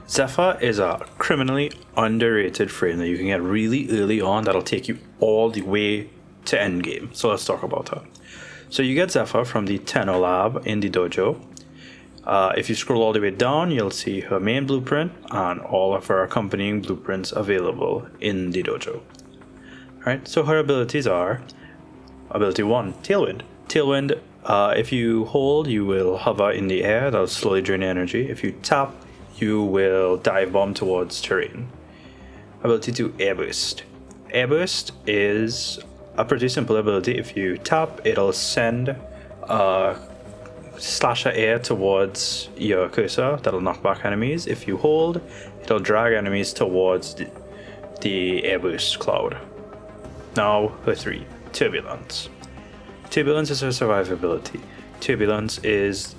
Zephyr is a criminally underrated frame that you can get really early on that'll take you all the way to endgame. So let's talk about her. So you get Zephyr from the Tenno lab in the dojo. If you scroll all the way down, you'll see her main blueprint and all of her accompanying blueprints available in the dojo. Alright, so her abilities are: Ability 1, Tailwind. Tailwind, if you hold, you will hover in the air, that'll slowly drain energy. If you tap, you will dive bomb towards terrain. Ability 2, Airburst. Airburst is a pretty simple ability. If you tap, it'll send slasher air towards your cursor, that'll knock back enemies. If you hold, it'll drag enemies towards the airburst cloud. Now, her 3, Turbulence. Turbulence is her survivability. Turbulence is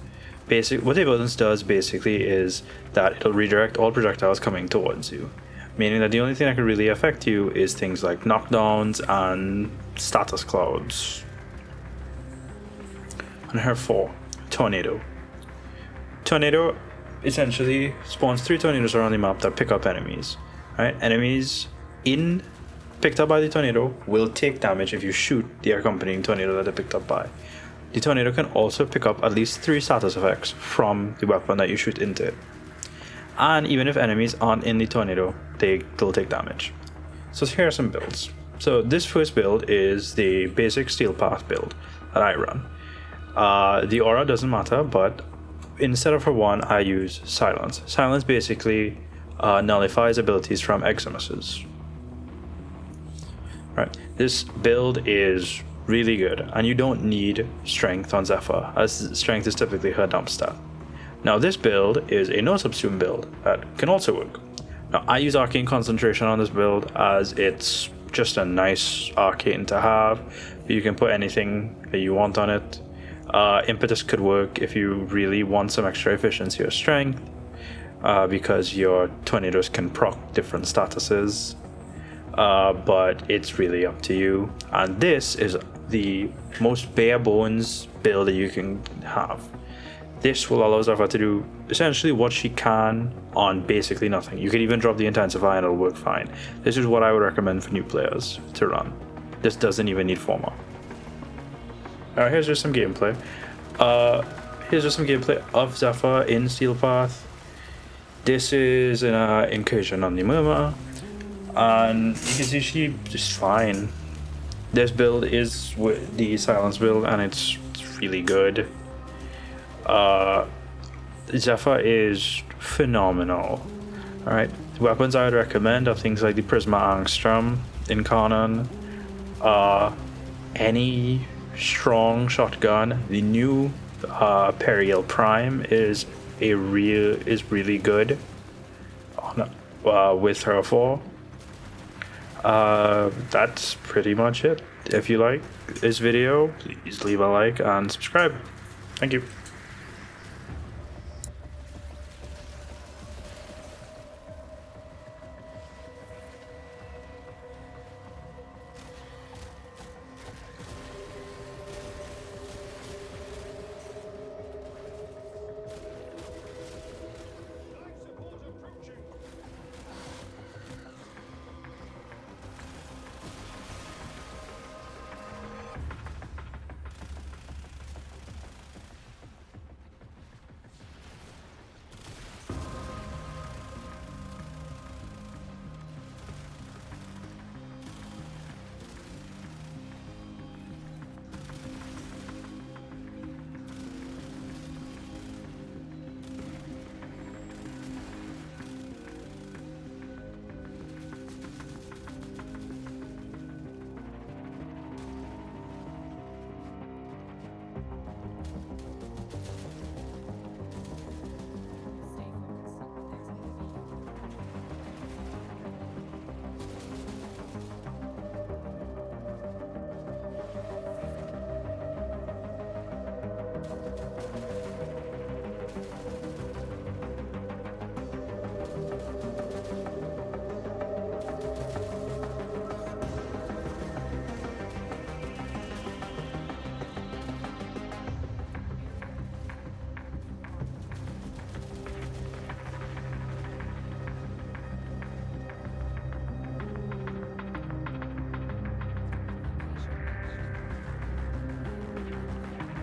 what Turbulence does basically is that it'll redirect all projectiles coming towards you, meaning that the only thing that can really affect you is things like knockdowns and status clouds. And her 4, Tornado. Tornado essentially spawns 3 tornadoes around the map that pick up enemies. Right? Enemies picked up by the tornado will take damage if you shoot the accompanying tornado that they picked up by. The tornado can also pick up at least 3 status effects from the weapon that you shoot into it. And even if enemies aren't in the tornado, they'll take damage. So here are some builds. So this first build is the basic Steel Path build that I run. The aura doesn't matter, but instead of her 1, I use Silence. Silence basically nullifies abilities from Eximuses. Right. This build is really good, and you don't need Strength on Zephyr, as Strength is typically her dump stat. Now this build is a no subsume build that can also work. Now I use Arcane Concentration on this build as it's just a nice arcane to have. You can put anything that you want on it. Impetus could work if you really want some extra efficiency or strength, because your tornadoes can proc different statuses, but it's really up to you. And this is the most bare bones build that you can have. This will allow Zephyr to do essentially what she can on basically nothing. You could even drop the Intensify and it'll work fine. This is what I would recommend for new players to run. This doesn't even need Forma. Alright, here's just some gameplay. Of Zephyr in Steel Path. This is an incursion on the Murmur, and you can see she's just fine. This build is the Silence build, and it's really good. Zephyr is phenomenal. Alright, the weapons I would recommend are things like the Prisma Angstrom in Kanon, any strong shotgun. The new Periel Prime is really good with her 4. That's pretty much it. If you like this video, please leave a like and subscribe. Thank you.